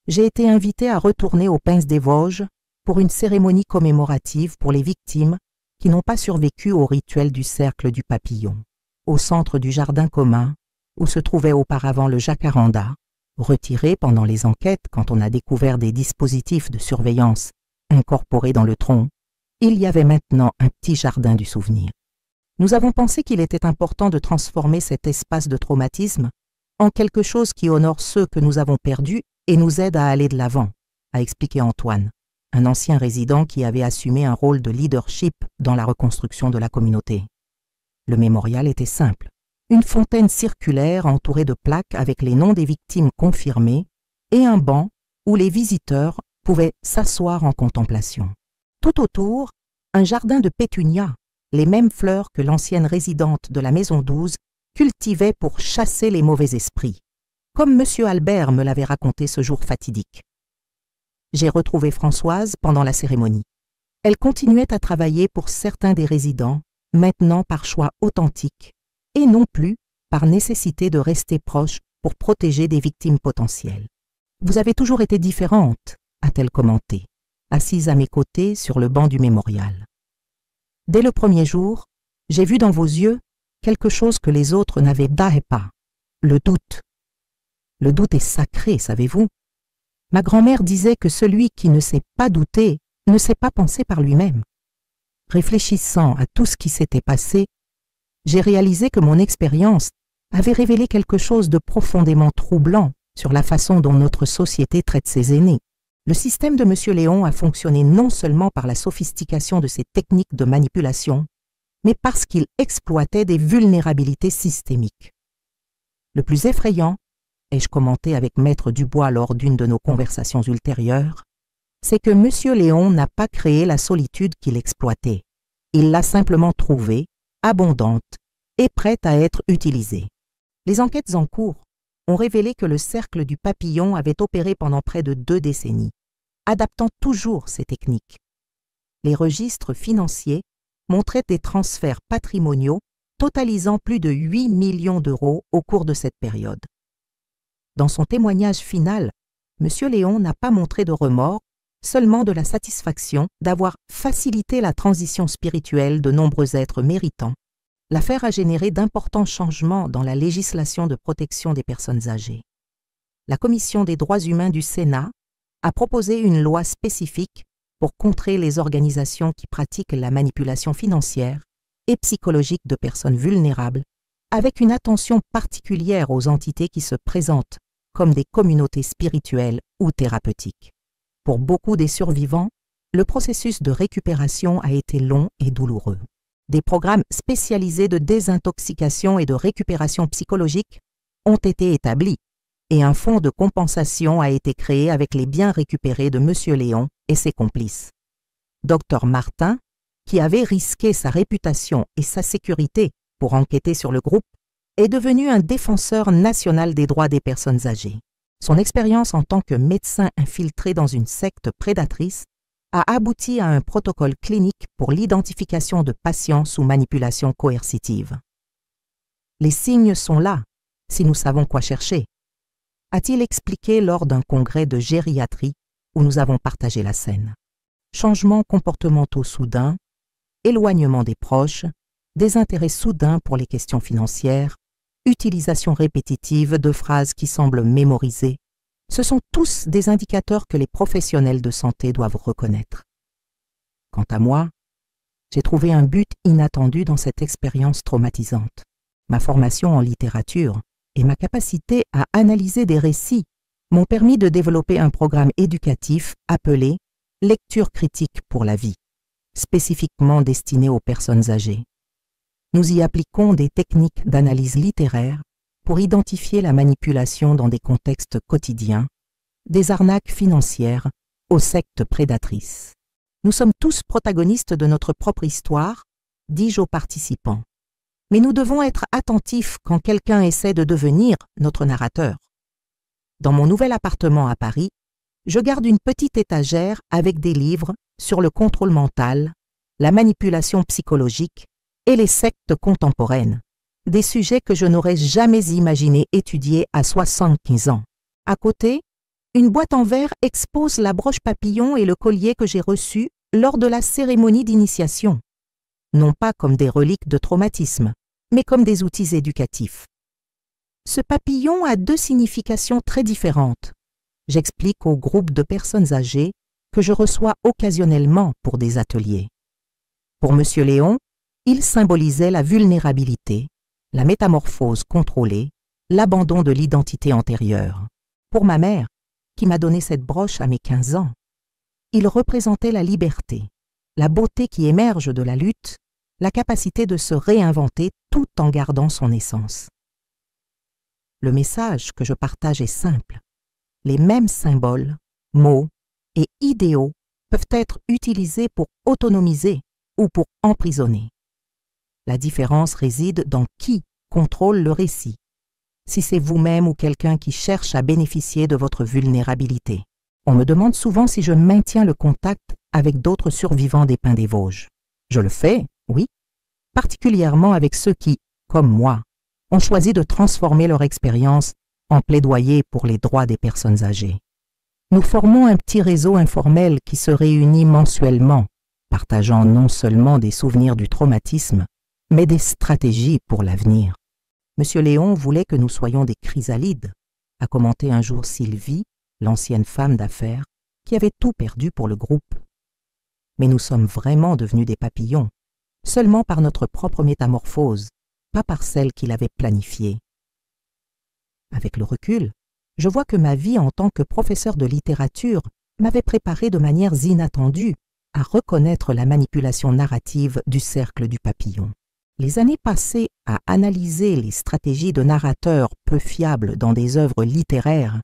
j'ai été invité à retourner aux Pinces des Vosges pour une cérémonie commémorative pour les victimes qui n'ont pas survécu au rituel du cercle du papillon, au centre du jardin commun où se trouvait auparavant le jacaranda, retiré pendant les enquêtes quand on a découvert des dispositifs de surveillance incorporés dans le tronc. Il y avait maintenant un petit jardin du souvenir. Nous avons pensé qu'il était important de transformer cet espace de traumatisme en quelque chose qui honore ceux que nous avons perdus et nous aide à aller de l'avant, a expliqué Antoine, un ancien résident qui avait assumé un rôle de leadership dans la reconstruction de la communauté. Le mémorial était simple, une fontaine circulaire entourée de plaques avec les noms des victimes confirmées et un banc où les visiteurs pouvaient s'asseoir en contemplation. Tout autour, un jardin de pétunias, les mêmes fleurs que l'ancienne résidente de la maison 12 cultivait pour chasser les mauvais esprits, comme M. Albert me l'avait raconté ce jour fatidique. J'ai retrouvé Françoise pendant la cérémonie. Elle continuait à travailler pour certains des résidents, maintenant par choix authentique, et non plus par nécessité de rester proche pour protéger des victimes potentielles. « Vous avez toujours été différente », a-t-elle commenté, assise à mes côtés sur le banc du mémorial. « Dès le premier jour, j'ai vu dans vos yeux quelque chose que les autres n'avaient pas, le doute. Le doute est sacré, savez-vous. Ma grand-mère disait que celui qui ne sait pas douter ne sait pas penser par lui-même. Réfléchissant à tout ce qui s'était passé, j'ai réalisé que mon expérience avait révélé quelque chose de profondément troublant sur la façon dont notre société traite ses aînés. Le système de M. Léon a fonctionné non seulement par la sophistication de ses techniques de manipulation, mais parce qu'il exploitait des vulnérabilités systémiques. Le plus effrayant, ai-je commenté avec Maître Dubois lors d'une de nos conversations ultérieures, c'est que M. Léon n'a pas créé la solitude qu'il exploitait. Il l'a simplement trouvée, abondante et prête à être utilisée. Les enquêtes en cours ont révélé que le cercle du papillon avait opéré pendant près de 2 décennies, adaptant toujours ses techniques. Les registres financiers montraient des transferts patrimoniaux totalisant plus de 8 millions d'euros au cours de cette période. Dans son témoignage final, M. Léon n'a pas montré de remords, seulement de la satisfaction d'avoir facilité la transition spirituelle de nombreux êtres méritants. L'affaire a généré d'importants changements dans la législation de protection des personnes âgées. La Commission des droits humains du Sénat a proposé une loi spécifique pour contrer les organisations qui pratiquent la manipulation financière et psychologique de personnes vulnérables, avec une attention particulière aux entités qui se présentent comme des communautés spirituelles ou thérapeutiques. Pour beaucoup des survivants, le processus de récupération a été long et douloureux. Des programmes spécialisés de désintoxication et de récupération psychologique ont été établis et un fonds de compensation a été créé avec les biens récupérés de M. Léon et ses complices. Dr Martin, qui avait risqué sa réputation et sa sécurité pour enquêter sur le groupe, est devenu un défenseur national des droits des personnes âgées. Son expérience en tant que médecin infiltré dans une secte prédatrice a abouti à un protocole clinique pour l'identification de patients sous manipulation coercitive. Les signes sont là, si nous savons quoi chercher, a-t-il expliqué lors d'un congrès de gériatrie où nous avons partagé la scène. Changements comportementaux soudains, éloignement des proches, désintérêt soudain pour les questions financières, utilisation répétitive de phrases qui semblent mémorisées, ce sont tous des indicateurs que les professionnels de santé doivent reconnaître. Quant à moi, j'ai trouvé un but inattendu dans cette expérience traumatisante. Ma formation en littérature et ma capacité à analyser des récits m'ont permis de développer un programme éducatif appelé « Lecture critique pour la vie », spécifiquement destiné aux personnes âgées. Nous y appliquons des techniques d'analyse littéraire pour identifier la manipulation dans des contextes quotidiens, des arnaques financières aux sectes prédatrices. Nous sommes tous protagonistes de notre propre histoire, dis-je aux participants. Mais nous devons être attentifs quand quelqu'un essaie de devenir notre narrateur. Dans mon nouvel appartement à Paris, je garde une petite étagère avec des livres sur le contrôle mental, la manipulation psychologique et les sectes contemporaines, des sujets que je n'aurais jamais imaginé étudier à 75 ans. À côté, une boîte en verre expose la broche papillon et le collier que j'ai reçus lors de la cérémonie d'initiation, non pas comme des reliques de traumatisme, mais comme des outils éducatifs. Ce papillon a 2 significations très différentes. J'explique au groupe de personnes âgées que je reçois occasionnellement pour des ateliers. Pour M. Léon, il symbolisait la vulnérabilité, la métamorphose contrôlée l'abandon de l'identité antérieure. Pour ma mère, qui m'a donné cette broche à mes 15 ans, il représentait la liberté, la beauté qui émerge de la lutte, la capacité de se réinventer tout en gardant son essence. Le message que je partage est simple. Les mêmes symboles, mots et idéaux peuvent être utilisés pour autonomiser ou pour emprisonner. La différence réside dans qui contrôle le récit, si c'est vous-même ou quelqu'un qui cherche à bénéficier de votre vulnérabilité. On me demande souvent si je maintiens le contact avec d'autres survivants des Pins des Vosges. Je le fais, oui, particulièrement avec ceux qui, comme moi, ont choisi de transformer leur expérience en plaidoyer pour les droits des personnes âgées. Nous formons un petit réseau informel qui se réunit mensuellement, partageant non seulement des souvenirs du traumatisme, mais des stratégies pour l'avenir. Monsieur Léon voulait que nous soyons des chrysalides, a commenté un jour Sylvie, l'ancienne femme d'affaires, qui avait tout perdu pour le groupe. Mais nous sommes vraiment devenus des papillons, seulement par notre propre métamorphose, pas par celle qu'il avait planifiée. Avec le recul, je vois que ma vie en tant que professeur de littérature m'avait préparé de manières inattendues à reconnaître la manipulation narrative du cercle du papillon. Les années passées à analyser les stratégies de narrateurs peu fiables dans des œuvres littéraires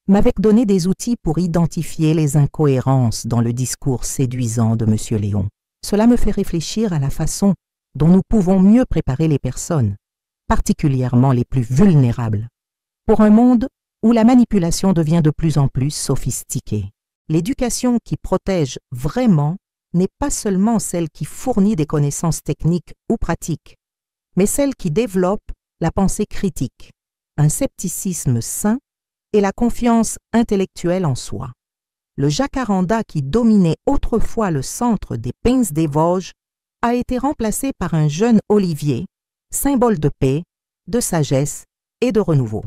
m'avaient donné des outils pour identifier les incohérences dans le discours séduisant de M. Léon. Cela me fait réfléchir à la façon dont nous pouvons mieux préparer les personnes, particulièrement les plus vulnérables, pour un monde où la manipulation devient de plus en plus sophistiquée. L'éducation qui protège vraiment n'est pas seulement celle qui fournit des connaissances techniques ou pratiques, mais celle qui développe la pensée critique, un scepticisme sain et la confiance intellectuelle en soi. Le jacaranda qui dominait autrefois le centre des Pins des Vosges a été remplacé par un jeune olivier, symbole de paix, de sagesse et de renouveau.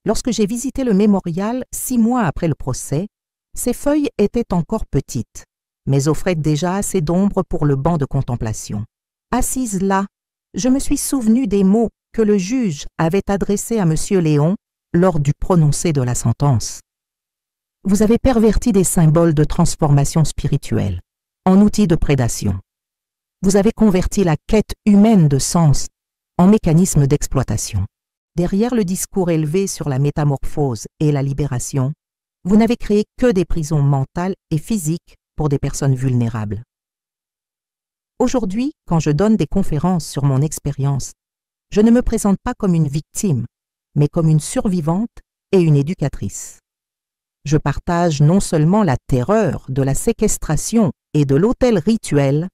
Lorsque j'ai visité le mémorial 6 mois après le procès, ses feuilles étaient encore petites, mais offraient déjà assez d'ombre pour le banc de contemplation. Assise là, je me suis souvenu des mots que le juge avait adressés à M. Léon lors du prononcé de la sentence. Vous avez perverti des symboles de transformation spirituelle en outils de prédation. Vous avez converti la quête humaine de sens en mécanisme d'exploitation. Derrière le discours élevé sur la métamorphose et la libération, vous n'avez créé que des prisons mentales et physiques pour des personnes vulnérables. Aujourd'hui, quand je donne des conférences sur mon expérience, je ne me présente pas comme une victime, mais comme une survivante et une éducatrice. Je partage non seulement la terreur de la séquestration et de l'autel rituel,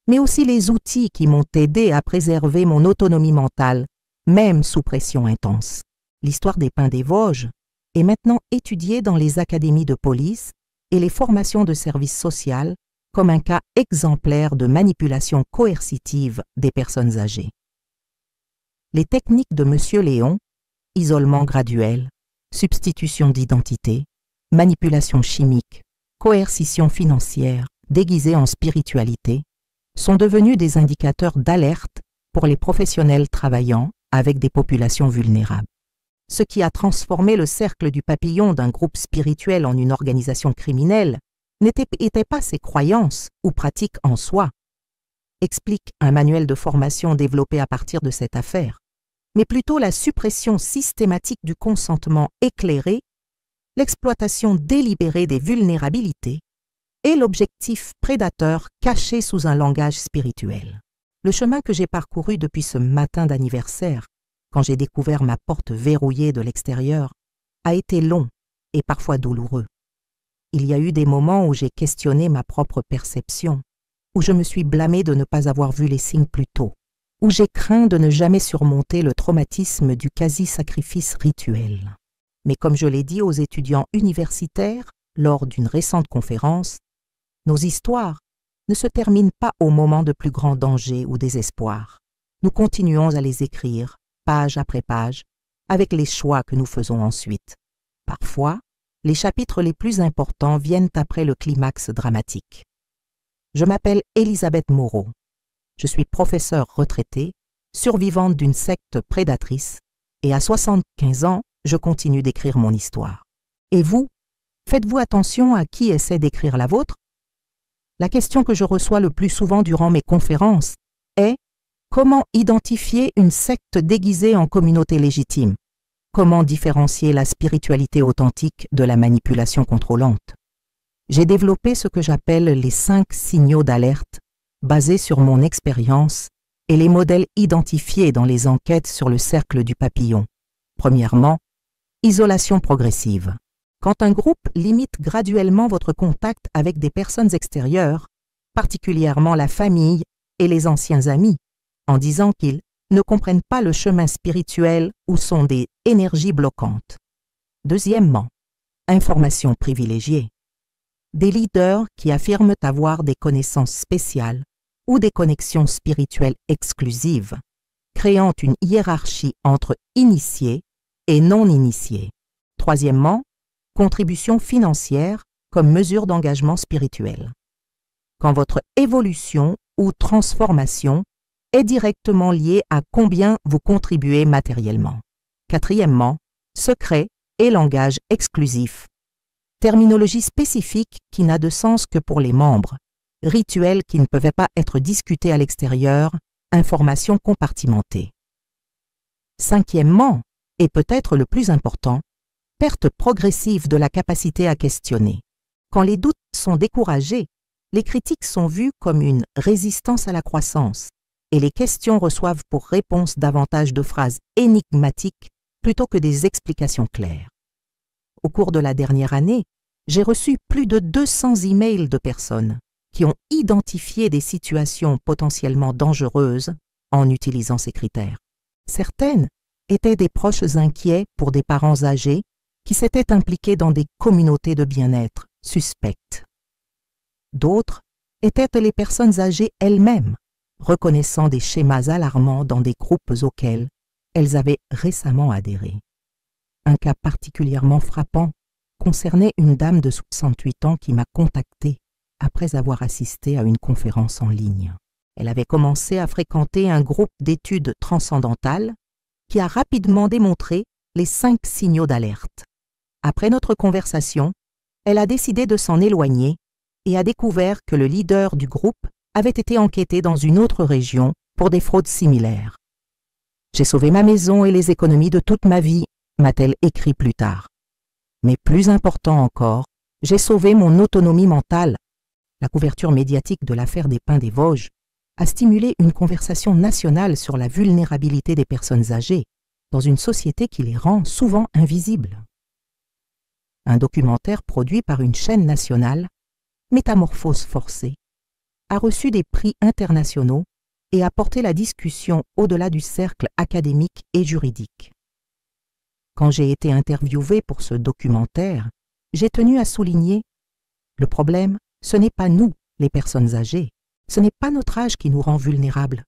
mais aussi les outils qui m'ont aidé à préserver mon autonomie mentale, même sous pression intense. L'histoire des Pins des Vosges est maintenant étudiée dans les académies de police et les formations de services sociaux comme un cas exemplaire de manipulation coercitive des personnes âgées. Les techniques de M. Léon, isolement graduel, substitution d'identité, manipulation chimique, coercition financière déguisée en spiritualité, sont devenus des indicateurs d'alerte pour les professionnels travaillant avec des populations vulnérables. Ce qui a transformé le cercle du papillon d'un groupe spirituel en une organisation criminelle n'était pas ses croyances ou pratiques en soi, explique un manuel de formation développé à partir de cette affaire, mais plutôt la suppression systématique du consentement éclairé, l'exploitation délibérée des vulnérabilités et l'objectif prédateur caché sous un langage spirituel. Le chemin que j'ai parcouru depuis ce matin d'anniversaire, quand j'ai découvert ma porte verrouillée de l'extérieur, a été long et parfois douloureux. Il y a eu des moments où j'ai questionné ma propre perception, où je me suis blâmée de ne pas avoir vu les signes plus tôt, où j'ai craint de ne jamais surmonter le traumatisme du quasi-sacrifice rituel. Mais comme je l'ai dit aux étudiants universitaires lors d'une récente conférence, nos histoires ne se terminent pas au moment de plus grand danger ou désespoir. Nous continuons à les écrire, page après page, avec les choix que nous faisons ensuite. Parfois, les chapitres les plus importants viennent après le climax dramatique. Je m'appelle Elisabeth Moreau. Je suis professeure retraitée, survivante d'une secte prédatrice Et à 75 ans, je continue d'écrire mon histoire. Et vous, faites-vous attention à qui essaie d'écrire la vôtre? La question que je reçois le plus souvent durant mes conférences est: comment identifier une secte déguisée en communauté légitime? Comment différencier la spiritualité authentique de la manipulation contrôlante? J'ai développé ce que j'appelle les 5 signaux d'alerte, basés sur mon expérience et les modèles identifiés dans les enquêtes sur le cercle du papillon. Premièrement, isolation progressive. Quand un groupe limite graduellement votre contact avec des personnes extérieures, particulièrement la famille et les anciens amis, en disant qu'ils ne comprennent pas le chemin spirituel ou sont des énergies bloquantes. Deuxièmement, information privilégiée. Des leaders qui affirment avoir des connaissances spéciales ou des connexions spirituelles exclusives, créant une hiérarchie entre initiés et non-initiés. Troisièmement, contribution financière comme mesure d'engagement spirituel. Quand votre évolution ou transformation est directement liée à combien vous contribuez matériellement. Quatrièmement, secret et langage exclusif. Terminologie spécifique qui n'a de sens que pour les membres, rituels qui ne peuvent pas être discutés à l'extérieur, informations compartimentées. Cinquièmement, et peut-être le plus important, perte progressive de la capacité à questionner. Quand les doutes sont découragés, les critiques sont vues comme une résistance à la croissance et les questions reçoivent pour réponse davantage de phrases énigmatiques plutôt que des explications claires. Au cours de la dernière année, j'ai reçu plus de 200 emails de personnes qui ont identifié des situations potentiellement dangereuses en utilisant ces critères. Certaines étaient des proches inquiets pour des parents âgés qui s'étaient impliqués dans des communautés de bien-être suspectes. D'autres étaient les personnes âgées elles-mêmes, reconnaissant des schémas alarmants dans des groupes auxquels elles avaient récemment adhéré. Un cas particulièrement frappant concernait une dame de 68 ans qui m'a contactée après avoir assisté à une conférence en ligne. Elle avait commencé à fréquenter un groupe d'études transcendantales qui a rapidement démontré les 5 signaux d'alerte. Après notre conversation, elle a décidé de s'en éloigner et a découvert que le leader du groupe avait été enquêté dans une autre région pour des fraudes similaires. « J'ai sauvé ma maison et les économies de toute ma vie », m'a-t-elle écrit plus tard. Mais plus important encore, j'ai sauvé mon autonomie mentale. La couverture médiatique de l'affaire des Pins des Vosges a stimulé une conversation nationale sur la vulnérabilité des personnes âgées dans une société qui les rend souvent invisibles. Un documentaire produit par une chaîne nationale, Métamorphose forcée, a reçu des prix internationaux et a porté la discussion au-delà du cercle académique et juridique. Quand j'ai été interviewée pour ce documentaire, j'ai tenu à souligner « Le problème, ce n'est pas nous, les personnes âgées. Ce n'est pas notre âge qui nous rend vulnérables.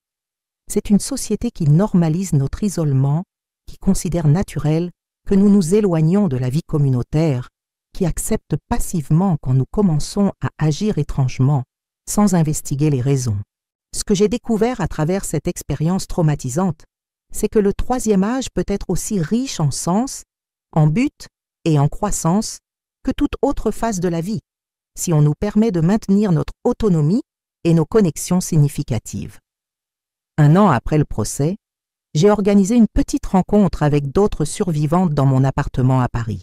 C'est une société qui normalise notre isolement, qui considère naturel que nous nous éloignons de la vie communautaire, qui accepte passivement quand nous commençons à agir étrangement, sans investiguer les raisons. Ce que j'ai découvert à travers cette expérience traumatisante, c'est que le 3e âge peut être aussi riche en sens, en but et en croissance que toute autre phase de la vie, si on nous permet de maintenir notre autonomie et nos connexions significatives. 1 an après le procès, j'ai organisé une petite rencontre avec d'autres survivantes dans mon appartement à Paris.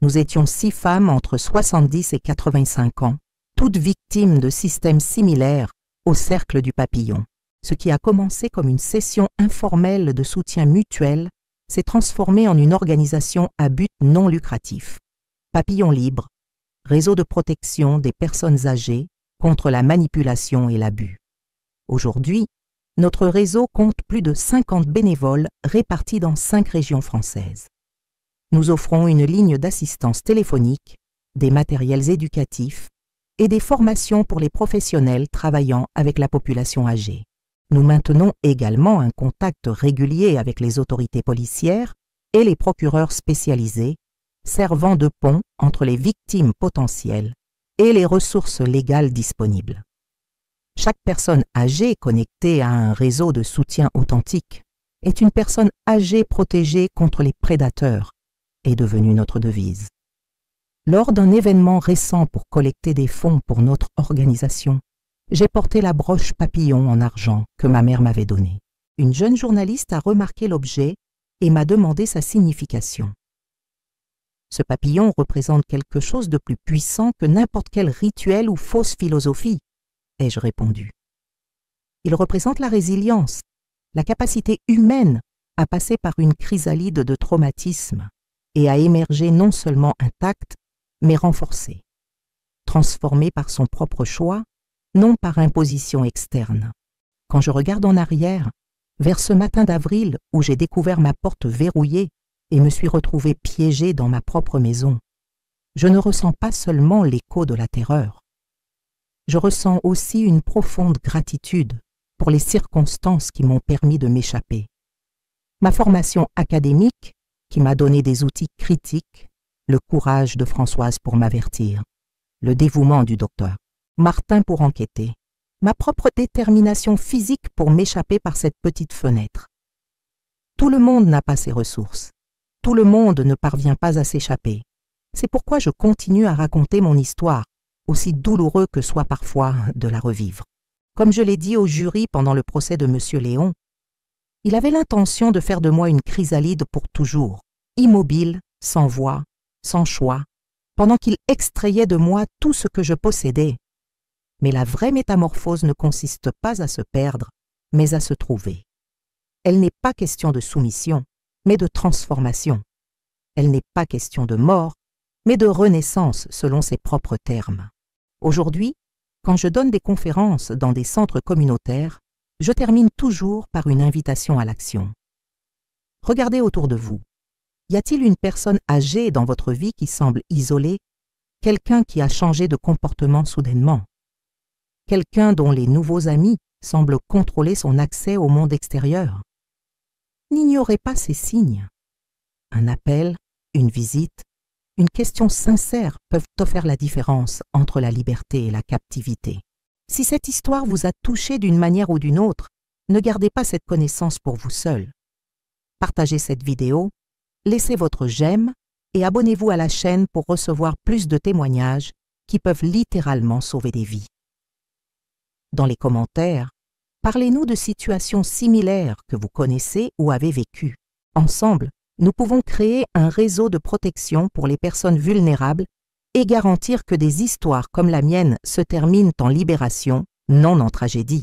Nous étions 6 femmes entre 70 et 85 ans, toutes victimes de systèmes similaires au cercle du papillon. Ce qui a commencé comme une session informelle de soutien mutuel s'est transformé en une organisation à but non lucratif. Papillon Libre, réseau de protection des personnes âgées contre la manipulation et l'abus. Aujourd'hui, notre réseau compte plus de 50 bénévoles répartis dans 5 régions françaises. Nous offrons une ligne d'assistance téléphonique, des matériels éducatifs et des formations pour les professionnels travaillant avec la population âgée. Nous maintenons également un contact régulier avec les autorités policières et les procureurs spécialisés, servant de pont entre les victimes potentielles et les ressources légales disponibles. Chaque personne âgée connectée à un réseau de soutien authentique est une personne âgée protégée contre les prédateurs est devenue notre devise. Lors d'un événement récent pour collecter des fonds pour notre organisation, j'ai porté la broche papillon en argent que ma mère m'avait donnée. Une jeune journaliste a remarqué l'objet et m'a demandé sa signification. Ce papillon représente quelque chose de plus puissant que n'importe quel rituel ou fausse philosophie, ai-je répondu. Il représente la résilience, la capacité humaine à passer par une chrysalide de traumatisme et à émerger non seulement intacte, mais renforcée, transformée par son propre choix, non par imposition externe. Quand je regarde en arrière, vers ce matin d'avril où j'ai découvert ma porte verrouillée et me suis retrouvé piégé dans ma propre maison, je ne ressens pas seulement l'écho de la terreur. Je ressens aussi une profonde gratitude pour les circonstances qui m'ont permis de m'échapper. Ma formation académique, qui m'a donné des outils critiques, le courage de Françoise pour m'avertir, le dévouement du docteur Martin pour enquêter, ma propre détermination physique pour m'échapper par cette petite fenêtre. Tout le monde n'a pas ces ressources. Tout le monde ne parvient pas à s'échapper. C'est pourquoi je continue à raconter mon histoire, aussi douloureux que soit parfois de la revivre. Comme je l'ai dit au jury pendant le procès de M. Léon, il avait l'intention de faire de moi une chrysalide pour toujours, immobile, sans voix, sans choix, pendant qu'il extrayait de moi tout ce que je possédais. Mais la vraie métamorphose ne consiste pas à se perdre, mais à se trouver. Elle n'est pas question de soumission, mais de transformation. Elle n'est pas question de mort, mais de renaissance selon ses propres termes. Aujourd'hui, quand je donne des conférences dans des centres communautaires, je termine toujours par une invitation à l'action. Regardez autour de vous. Y a-t-il une personne âgée dans votre vie qui semble isolée, quelqu'un qui a changé de comportement soudainement, quelqu'un dont les nouveaux amis semblent contrôler son accès au monde extérieur? N'ignorez pas ces signes. Un appel, une visite, une question sincère peuvent faire la différence entre la liberté et la captivité. Si cette histoire vous a touché d'une manière ou d'une autre, ne gardez pas cette connaissance pour vous seul. Partagez cette vidéo, laissez votre j'aime et abonnez-vous à la chaîne pour recevoir plus de témoignages qui peuvent littéralement sauver des vies. Dans les commentaires, parlez-nous de situations similaires que vous connaissez ou avez vécues. Ensemble, nous pouvons créer un réseau de protection pour les personnes vulnérables et garantir que des histoires comme la mienne se terminent en libération, non en tragédie.